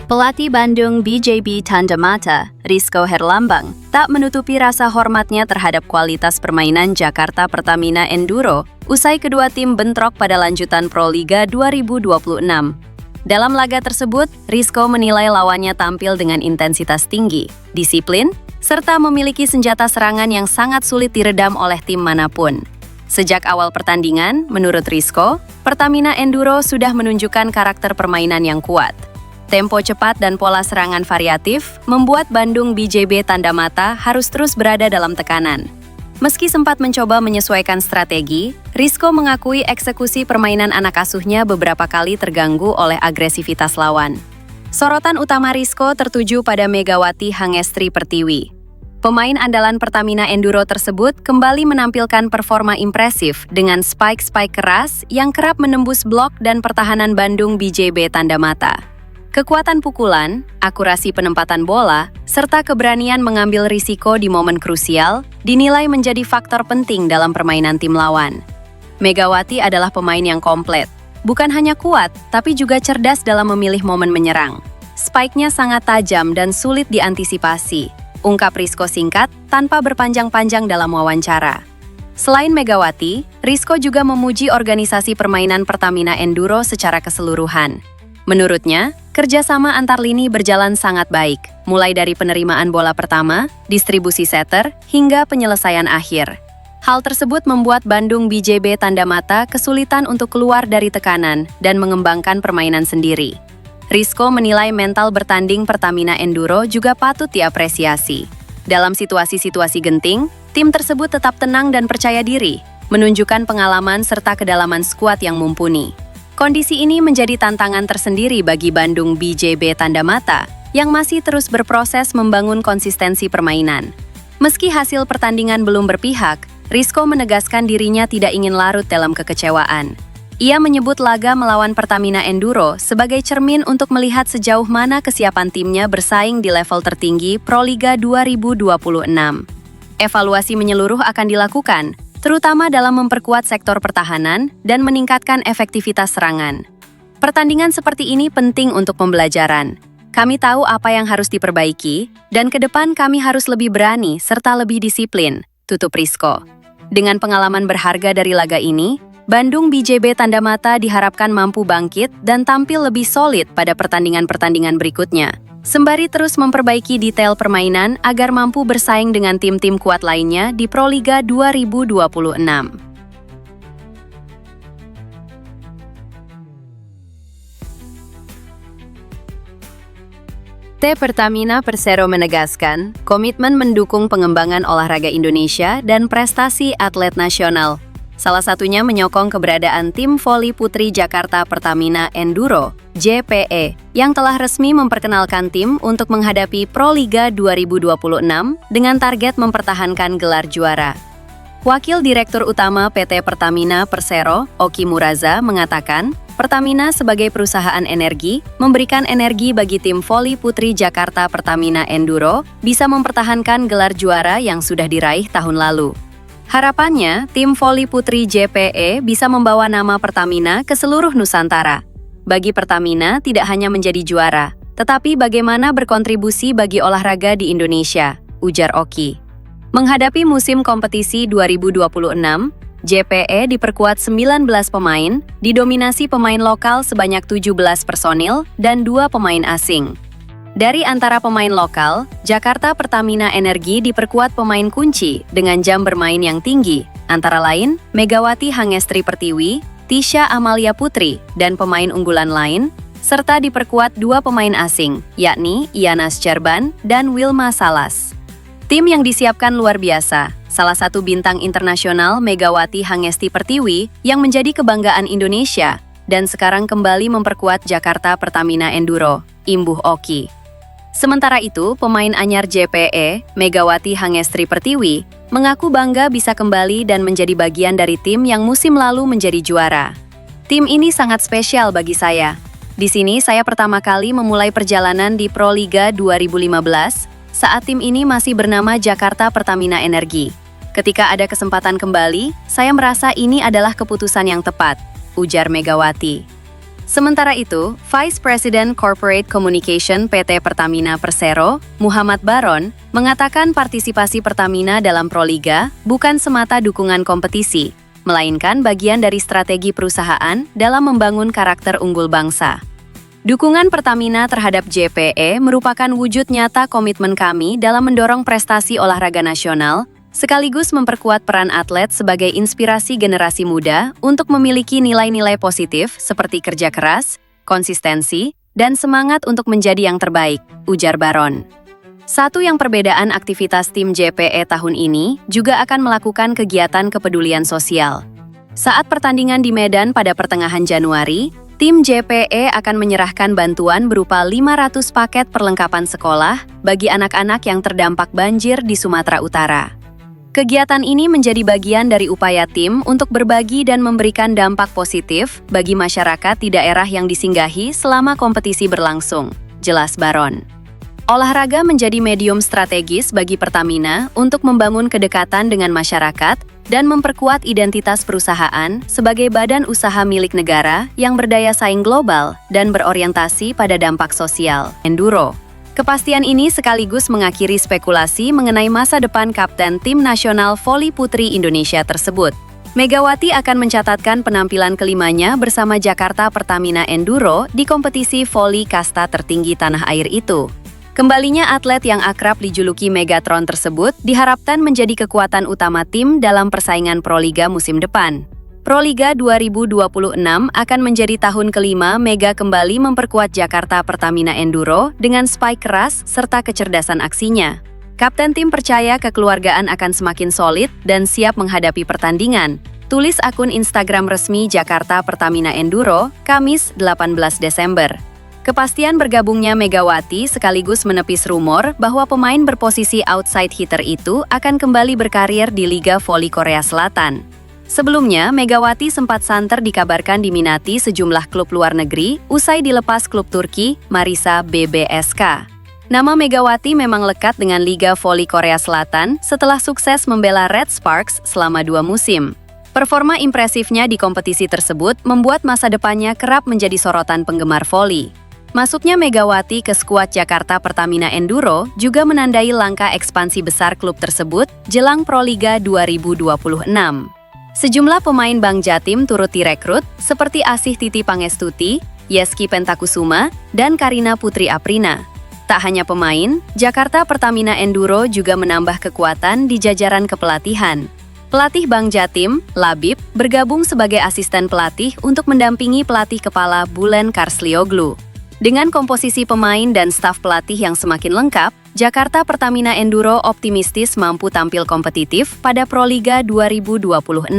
Pelatih Bandung BJB Tanda Mata, Rizko Herlambang, tak menutupi rasa hormatnya terhadap kualitas permainan Jakarta Pertamina Enduro usai kedua tim bentrok pada lanjutan Proliga 2026. Dalam laga tersebut, Rizko menilai lawannya tampil dengan intensitas tinggi, disiplin, serta memiliki senjata serangan yang sangat sulit diredam oleh tim manapun. Sejak awal pertandingan, menurut Rizko, Pertamina Enduro sudah menunjukkan karakter permainan yang kuat. Tempo cepat dan pola serangan variatif membuat Bandung BJB Tanda Mata harus terus berada dalam tekanan. Meski sempat mencoba menyesuaikan strategi, Rizko mengakui eksekusi permainan anak asuhnya beberapa kali terganggu oleh agresivitas lawan. Sorotan utama Rizko tertuju pada Megawati Hangestri Pertiwi. Pemain andalan Pertamina Enduro tersebut kembali menampilkan performa impresif dengan spike-spike keras yang kerap menembus blok dan pertahanan Bandung BJB Tanda Mata. Kekuatan pukulan, akurasi penempatan bola, serta keberanian mengambil risiko di momen krusial dinilai menjadi faktor penting dalam permainan tim lawan. Megawati adalah pemain yang komplit, bukan hanya kuat, tapi juga cerdas dalam memilih momen menyerang. Spike-nya sangat tajam dan sulit diantisipasi, ungkap Rizko singkat tanpa berpanjang-panjang dalam wawancara. Selain Megawati, Rizko juga memuji organisasi permainan Pertamina Enduro secara keseluruhan. Menurutnya, kerjasama antar lini berjalan sangat baik, mulai dari penerimaan bola pertama, distribusi setter, hingga penyelesaian akhir. Hal tersebut membuat Bandung BJB Tanda Mata kesulitan untuk keluar dari tekanan dan mengembangkan permainan sendiri. Rizko menilai mental bertanding Pertamina Enduro juga patut diapresiasi. Dalam situasi-situasi genting, tim tersebut tetap tenang dan percaya diri, menunjukkan pengalaman serta kedalaman skuad yang mumpuni. Kondisi ini menjadi tantangan tersendiri bagi Bandung BJB Tanda Mata yang masih terus berproses membangun konsistensi permainan. Meski hasil pertandingan belum berpihak, Rizko menegaskan dirinya tidak ingin larut dalam kekecewaan. Ia menyebut laga melawan Pertamina Enduro sebagai cermin untuk melihat sejauh mana kesiapan timnya bersaing di level tertinggi Proliga 2026. Evaluasi menyeluruh akan dilakukan, terutama dalam memperkuat sektor pertahanan dan meningkatkan efektivitas serangan. Pertandingan seperti ini penting untuk pembelajaran. Kami tahu apa yang harus diperbaiki, dan ke depan kami harus lebih berani serta lebih disiplin, tutup Rizko. Dengan pengalaman berharga dari laga ini, Bandung BJB Tanda Mata diharapkan mampu bangkit dan tampil lebih solid pada pertandingan-pertandingan berikutnya, sembari terus memperbaiki detail permainan agar mampu bersaing dengan tim-tim kuat lainnya di Proliga 2026. Pertamina Persero menegaskan komitmen mendukung pengembangan olahraga Indonesia dan prestasi atlet nasional. Salah satunya menyokong keberadaan tim voli putri Jakarta Pertamina Enduro, JPE, yang telah resmi memperkenalkan tim untuk menghadapi Proliga 2026 dengan target mempertahankan gelar juara. Wakil Direktur Utama PT Pertamina Persero, Oki Muraza, mengatakan, Pertamina sebagai perusahaan energi memberikan energi bagi tim voli putri Jakarta Pertamina Enduro bisa mempertahankan gelar juara yang sudah diraih tahun lalu. Harapannya, tim voli putri JPE bisa membawa nama Pertamina ke seluruh Nusantara. Bagi Pertamina tidak hanya menjadi juara, tetapi bagaimana berkontribusi bagi olahraga di Indonesia, ujar Oki. Menghadapi musim kompetisi 2026, JPE diperkuat 19 pemain, didominasi pemain lokal sebanyak 17 personil dan 2 pemain asing. Dari antara pemain lokal, Jakarta Pertamina Energi diperkuat pemain kunci dengan jam bermain yang tinggi, antara lain Megawati Hangestri Pertiwi, Tisha Amalia Putri, dan pemain unggulan lain, serta diperkuat 2 pemain asing, yakni Ianas Cerban dan Wilma Salas. Tim yang disiapkan luar biasa, salah satu bintang internasional Megawati Hangestri Pertiwi yang menjadi kebanggaan Indonesia, dan sekarang kembali memperkuat Jakarta Pertamina Enduro, imbuh Oki. Sementara itu, pemain anyar JPE, Megawati Hangestri Pertiwi, mengaku bangga bisa kembali dan menjadi bagian dari tim yang musim lalu menjadi juara. Tim ini sangat spesial bagi saya. Di sini saya pertama kali memulai perjalanan di Proliga 2015 saat tim ini masih bernama Jakarta Pertamina Energi. Ketika ada kesempatan kembali, saya merasa ini adalah keputusan yang tepat, ujar Megawati. Sementara itu, Vice President Corporate Communication PT Pertamina Persero, Muhammad Baron, mengatakan partisipasi Pertamina dalam Proliga bukan semata dukungan kompetisi, melainkan bagian dari strategi perusahaan dalam membangun karakter unggul bangsa. Dukungan Pertamina terhadap JPE merupakan wujud nyata komitmen kami dalam mendorong prestasi olahraga nasional, sekaligus memperkuat peran atlet sebagai inspirasi generasi muda untuk memiliki nilai-nilai positif seperti kerja keras, konsistensi, dan semangat untuk menjadi yang terbaik, ujar Baron. Satu yang perbedaan aktivitas tim JPE tahun ini juga akan melakukan kegiatan kepedulian sosial. Saat pertandingan di Medan pada pertengahan Januari, tim JPE akan menyerahkan bantuan berupa 500 paket perlengkapan sekolah bagi anak-anak yang terdampak banjir di Sumatera Utara. Kegiatan ini menjadi bagian dari upaya tim untuk berbagi dan memberikan dampak positif bagi masyarakat di daerah yang disinggahi selama kompetisi berlangsung, jelas Baron. Olahraga menjadi medium strategis bagi Pertamina untuk membangun kedekatan dengan masyarakat dan memperkuat identitas perusahaan sebagai badan usaha milik negara yang berdaya saing global dan berorientasi pada dampak sosial, enduro. Kepastian ini sekaligus mengakhiri spekulasi mengenai masa depan kapten tim nasional voli putri Indonesia tersebut. Megawati akan mencatatkan penampilan kelimanya bersama Jakarta Pertamina Enduro di kompetisi voli kasta tertinggi tanah air itu. Kembalinya atlet yang akrab dijuluki Megatron tersebut diharapkan menjadi kekuatan utama tim dalam persaingan Proliga musim depan. Proliga 2026 akan menjadi tahun kelima Mega kembali memperkuat Jakarta Pertamina Enduro dengan spike keras serta kecerdasan aksinya. Kapten tim percaya kekeluargaan akan semakin solid dan siap menghadapi pertandingan, tulis akun Instagram resmi Jakarta Pertamina Enduro, Kamis 18 Desember. Kepastian bergabungnya Megawati sekaligus menepis rumor bahwa pemain berposisi outside hitter itu akan kembali berkarir di Liga Voli Korea Selatan. Sebelumnya, Megawati sempat santer dikabarkan diminati sejumlah klub luar negeri usai dilepas klub Turki, Marisa BBSK. Nama Megawati memang lekat dengan Liga Voli Korea Selatan setelah sukses membela Red Sparks selama 2 musim. Performa impresifnya di kompetisi tersebut membuat masa depannya kerap menjadi sorotan penggemar voli. Masuknya Megawati ke skuad Jakarta Pertamina Enduro juga menandai langkah ekspansi besar klub tersebut jelang Proliga 2026. Sejumlah pemain Bank Jatim turut direkrut seperti Asih Titi Pangestuti, Yeski Pentakusuma, dan Karina Putri Aprina. Tak hanya pemain, Jakarta Pertamina Enduro juga menambah kekuatan di jajaran kepelatihan. Pelatih Bank Jatim, Labib, bergabung sebagai asisten pelatih untuk mendampingi pelatih kepala Bulen Karslioglu. Dengan komposisi pemain dan staf pelatih yang semakin lengkap, Jakarta Pertamina Enduro optimistis mampu tampil kompetitif pada Proliga 2026.